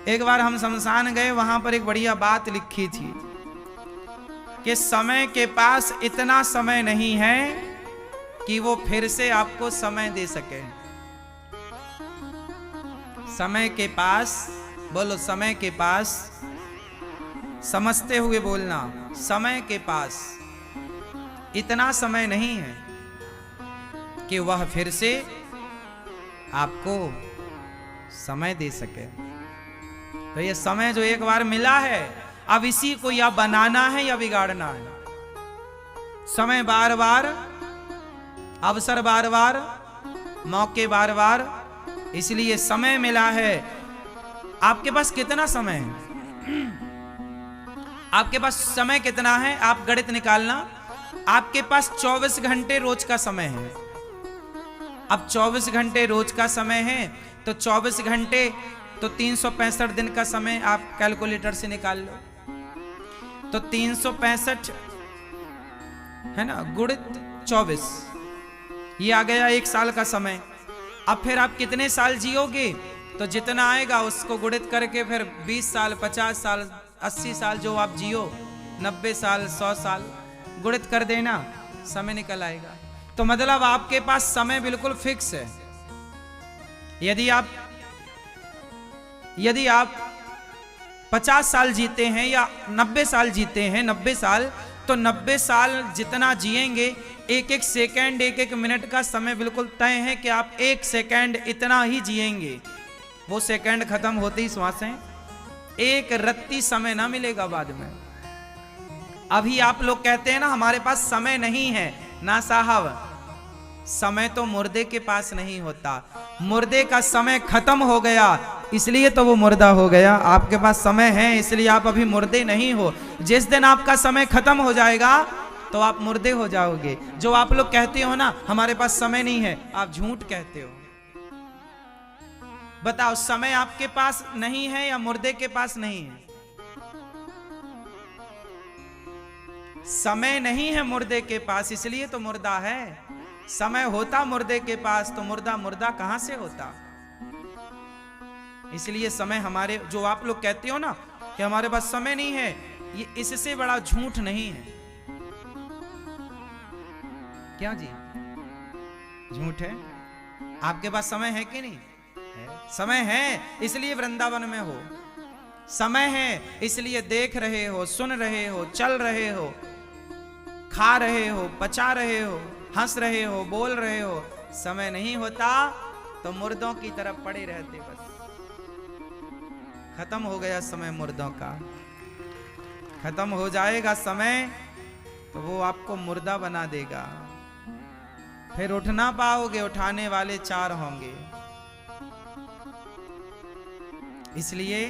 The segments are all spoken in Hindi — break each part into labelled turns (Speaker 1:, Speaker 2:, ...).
Speaker 1: एक बार हम शमशान गए, वहां पर एक बढ़िया बात लिखी थी कि समय के पास इतना समय नहीं है कि वो फिर से आपको समय दे सके। समय के पास, बोलो समय के पास, समझते हुए बोलना, समय के पास इतना समय नहीं है कि वह फिर से आपको समय दे सके। तो ये समय जो एक बार मिला है, अब इसी को या बनाना है या बिगाड़ना है। समय बार बार, अवसर बार बार, मौके बार बार, इसलिए समय मिला है। आपके पास कितना समय है? आपके पास समय कितना है? आप गणित निकालना। आपके पास 24 घंटे रोज का समय है। अब 24 घंटे रोज का समय है तो 24 घंटे तो 365 दिन का समय आप कैलकुलेटर से निकाल लो। तो 365 है ना, गुणित 24, ये आ गया एक साल का समय। अब फिर आप कितने साल जियोगे? तो जितना आएगा उसको गुणित करके फिर 20 साल, 50 साल, 80 साल जो आप जियो, 90 साल, 100 साल गुणित कर देना, समय निकल आएगा। तो मतलब आपके पास समय बिल्कुल फिक्स है। यदि आप 50 साल जीते हैं या 90 साल जीते हैं, 90 साल, तो 90 साल जितना जिएंगे, एक एक सेकंड, एक एक मिनट का समय बिल्कुल तय है कि आप एक सेकंड इतना ही जिएंगे। वो सेकंड खत्म होते ही श्वासें, एक रत्ती समय ना मिलेगा बाद में। अभी आप लोग कहते हैं ना हमारे पास समय नहीं है, ना साहब, समय तो मुर्दे के पास नहीं होता। मुर्दे का समय खत्म हो गया इसलिए तो वो मुर्दा हो गया। आपके पास समय है इसलिए आप अभी मुर्दे नहीं हो। जिस दिन आपका समय खत्म हो जाएगा तो आप मुर्दे हो जाओगे। जो आप लोग कहते हो ना हमारे पास समय नहीं है, आप झूठ कहते हो। बताओ, समय आपके पास नहीं है या मुर्दे के पास नहीं है? समय नहीं है मुर्दे के पास, इसलिए तो मुर्दा है। समय होता मुर्दे के पास तो मुर्दा मुर्दा कहां से होता? इसलिए समय हमारे, जो आप लोग कहते हो ना कि हमारे पास समय नहीं है, ये इससे बड़ा झूठ नहीं है। क्या जी, झूठ है? आपके पास समय है कि नहीं है? समय है इसलिए वृंदावन में हो। समय है इसलिए देख रहे हो, सुन रहे हो, चल रहे हो, खा रहे हो, पचा रहे हो, हंस रहे हो, बोल रहे हो। समय नहीं होता तो मुर्दों की तरफ पड़े रहते। बस खत्म हो गया समय मुर्दों का। खत्म हो जाएगा समय तो वो आपको मुर्दा बना देगा। फिर उठ ना पाओगे, उठाने वाले 4 होंगे। इसलिए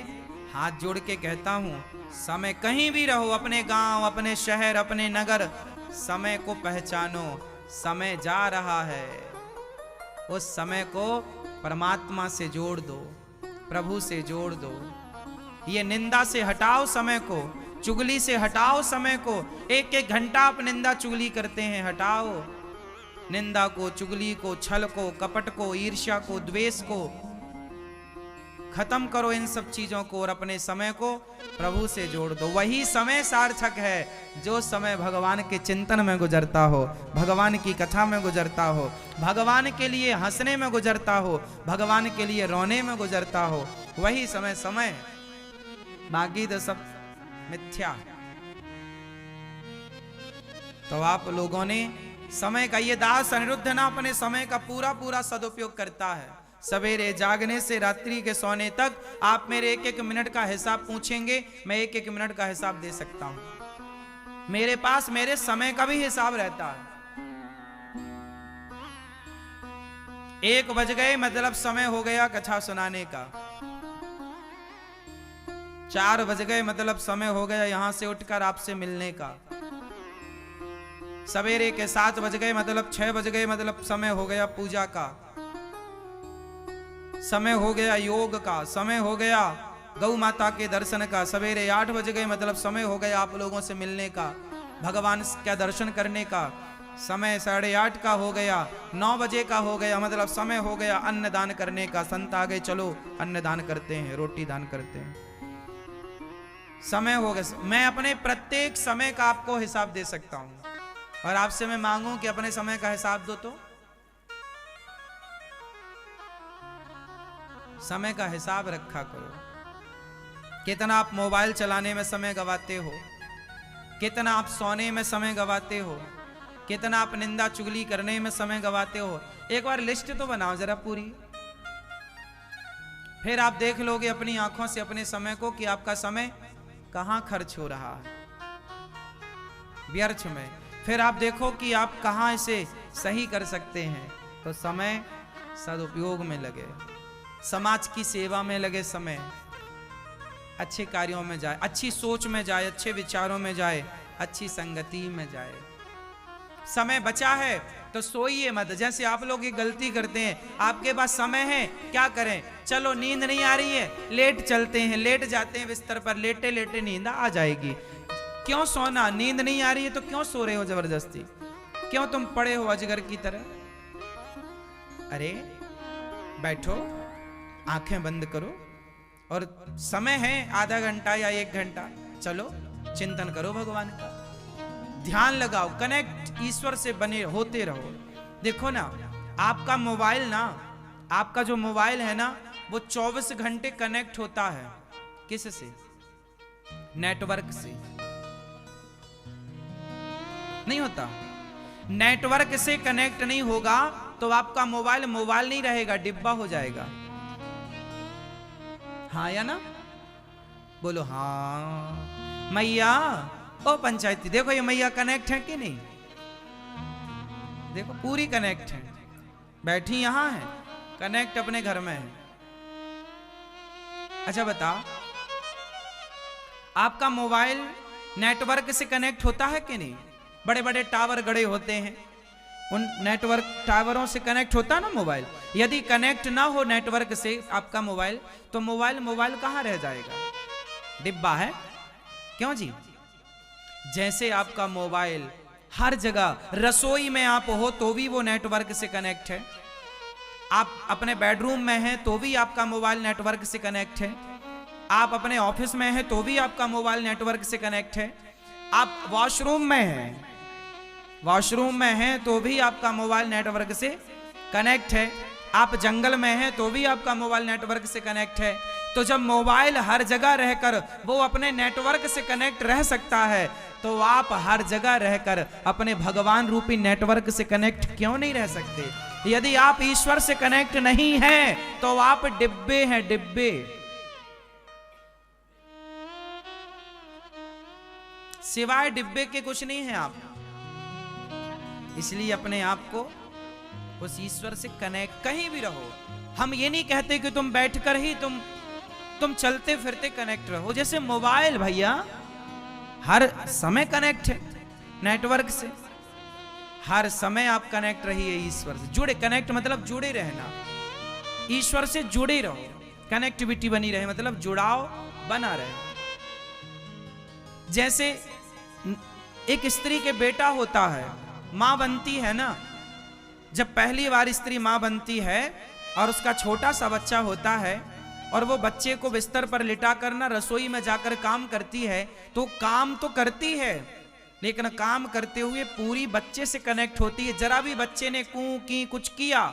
Speaker 1: हाथ जोड़ के कहता हूं, समय कहीं भी रहो, अपने गांव, अपने शहर, अपने नगर, समय को पहचानो। समय जा रहा है, उस समय को परमात्मा से जोड़ दो, प्रभु से जोड़ दो। ये निंदा से हटाओ समय को, चुगली से हटाओ समय को। एक एक घंटा आप निंदा चुगली करते हैं, हटाओ निंदा को, चुगली को, छल को, कपट को, ईर्ष्या को, द्वेष को। खत्म करो इन सब चीजों को और अपने समय को प्रभु से जोड़ दो। वही समय सार्थक है जो समय भगवान के चिंतन में गुजरता हो, भगवान की कथा में गुजरता हो, भगवान के लिए हंसने में गुजरता हो, भगवान के लिए रोने में गुजरता हो। वही समय समय, बाकी तो सब मिथ्या। तो आप लोगों ने समय का, ये दास अनिरुद्ध ना अपने समय का पूरा पूरा सदुपयोग करता है। सवेरे जागने से रात्रि के सोने तक आप मेरे एक एक मिनट का हिसाब पूछेंगे, मैं एक एक मिनट का हिसाब दे सकता हूं। मेरे पास मेरे समय का भी हिसाब रहता है। 1 बज गए मतलब समय हो गया कथा सुनाने का। 4 बज गए मतलब समय हो गया यहां से उठकर आपसे मिलने का। सवेरे के 7 बज गए मतलब 6 बज गए मतलब समय हो गया पूजा का, समय हो गया योग का, समय हो गया गौ माता के दर्शन का। सवेरे 8 बज गए मतलब समय हो गया आप लोगों से मिलने का, भगवान का दर्शन करने का। समय 8:30 का हो गया, 9 बजे का हो गया, मतलब समय हो गया अन्न दान करने का। संत आ गए, चलो अन्न दान करते हैं, रोटी दान करते हैं। समय हो गया। मैं अपने प्रत्येक समय का आपको हिसाब दे सकता हूं, और आपसे मैं मांगूं कि अपने समय का हिसाब दो, तो समय का हिसाब रखा करो। कितना आप मोबाइल चलाने में समय गवाते हो, कितना आप सोने में समय गवाते हो, कितना आप निंदा चुगली करने में समय गवाते हो। एक बार लिस्ट तो बनाओ जरा पूरी, फिर आप देख लोगे अपनी आंखों से अपने समय को कि आपका समय कहां खर्च हो रहा है व्यर्थ में। फिर आप देखो कि आप कहां इसे सही कर सकते हैं। तो समय सदुपयोग में लगे, समाज की सेवा में लगे, समय अच्छे कार्यों में जाए, अच्छी सोच में जाए, अच्छे विचारों में जाए, अच्छी संगति में जाए। समय बचा है तो सोइए मत। जैसे आप लोग ये गलती करते हैं, आपके पास समय है, क्या करें, चलो नींद नहीं आ रही है, लेट चलते हैं, लेट जाते हैं बिस्तर पर, लेटे लेटे नींद आ जाएगी। क्यों सोना, नींद नहीं आ रही है तो क्यों सो रहे हो जबरदस्ती, क्यों तुम पड़े हो अजगर की तरह। अरे बैठो, आंखें बंद करो, और समय है आधा घंटा या 1 घंटा, चलो चिंतन करो भगवान का, ध्यान लगाओ, कनेक्ट ईश्वर से बने होते रहो। देखो ना, आपका मोबाइल ना, आपका जो मोबाइल है ना, वो 24 घंटे कनेक्ट होता है। किससे? नेटवर्क से। नहीं होता? नेटवर्क से कनेक्ट नहीं होगा तो आपका मोबाइल मोबाइल नहीं रहेगा, डिब्बा हो जाएगा। हाँ या ना? बोलो हाँ। मैया ओ पंचायती, देखो ये मैया कनेक्ट है कि नहीं? देखो पूरी कनेक्ट है, बैठी यहां है, कनेक्ट अपने घर में है। अच्छा बताओ, आपका मोबाइल नेटवर्क से कनेक्ट होता है कि नहीं? बड़े बड़े टावर गड़े होते हैं, उन नेटवर्क टावरों से कनेक्ट होता ना मोबाइल। यदि कनेक्ट ना हो नेटवर्क से आपका मोबाइल, तो मोबाइल कहां रह जाएगा? डिब्बा है। क्यों जी? जैसे आपका मोबाइल हर जगह, रसोई में आप हो तो भी वो नेटवर्क से कनेक्ट है, आप अपने बेडरूम में हैं तो भी आपका मोबाइल नेटवर्क से कनेक्ट है, आप अपने ऑफिस में हैं तो भी आपका मोबाइल नेटवर्क से कनेक्ट है, आप वॉशरूम में हैं तो भी आपका मोबाइल नेटवर्क से कनेक्ट है, आप जंगल में हैं तो भी आपका मोबाइल नेटवर्क से कनेक्ट है। तो जब मोबाइल हर जगह रहकर वो अपने नेटवर्क से कनेक्ट रह सकता है, तो आप हर जगह रहकर अपने भगवान रूपी नेटवर्क से कनेक्ट क्यों नहीं रह सकते? यदि आप ईश्वर से कनेक्ट नहीं हैं तो आप डिब्बे हैं, डिब्बे। सिवाय डिब्बे के कुछ नहीं है आप। इसलिए अपने आप को उस ईश्वर से कनेक्ट, कहीं भी रहो। हम ये नहीं कहते कि तुम बैठकर ही तुम चलते फिरते कनेक्ट रहो। जैसे मोबाइल भैया हर समय कनेक्ट है नेटवर्क से, हर समय आप कनेक्ट रहिए ईश्वर से, जुड़े। कनेक्ट मतलब जुड़े रहना, ईश्वर से जुड़े रहो, कनेक्टिविटी बनी रहे, मतलब जुड़ाव बना रहे। जैसे एक स्त्री के बेटा होता है, मां बनती है ना, जब पहली बार स्त्री मां बनती है और उसका छोटा सा बच्चा होता है, और वो बच्चे को बिस्तर पर लिटा कर ना रसोई में जाकर काम करती है, तो काम तो करती है लेकिन काम करते हुए पूरी बच्चे से कनेक्ट होती है। जरा भी बच्चे ने कू की कुछ किया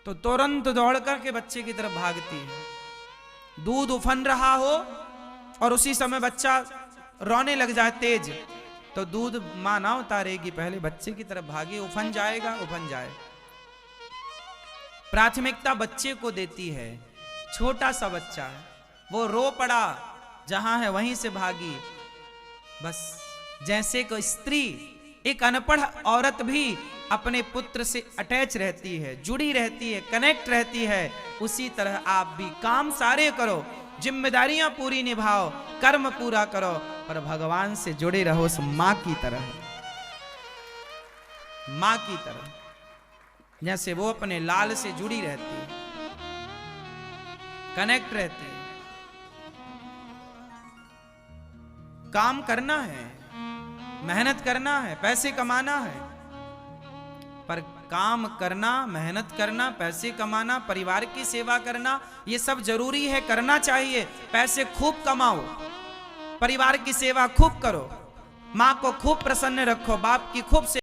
Speaker 1: तो तुरंत दौड़ करके बच्चे की तरफ भागती है। दूध उफन रहा हो और उसी समय बच्चा रोने लग जाए तेज, तो दूध मां ना उतारेगी, पहले बच्चे की तरफ भागे, उफन जाएगा, उफन जाए। प्राथमिकता बच्चे को देती है। छोटा सा बच्चा है, वो रो पड़ा, जहां है वहीं से भागी। बस जैसे कोई स्त्री, एक अनपढ़ औरत भी अपने पुत्र से अटैच रहती है, जुड़ी रहती है, कनेक्ट रहती है, उसी तरह आप भी काम सारे करो, जिम्मेदारियां पूरी निभाओ, कर्म पूरा करो, पर भगवान से जुड़े रहो उस मां की तरह, मां की तरह, जैसे वो अपने लाल से जुड़ी रहती है, कनेक्ट रहती है। काम करना है, मेहनत करना है, पैसे कमाना है, पर काम करना, मेहनत करना, पैसे कमाना, परिवार की सेवा करना, ये सब जरूरी है, करना चाहिए। पैसे खूब कमाओ, परिवार की सेवा खूब करो, माँ को खूब प्रसन्न रखो, बाप की खूब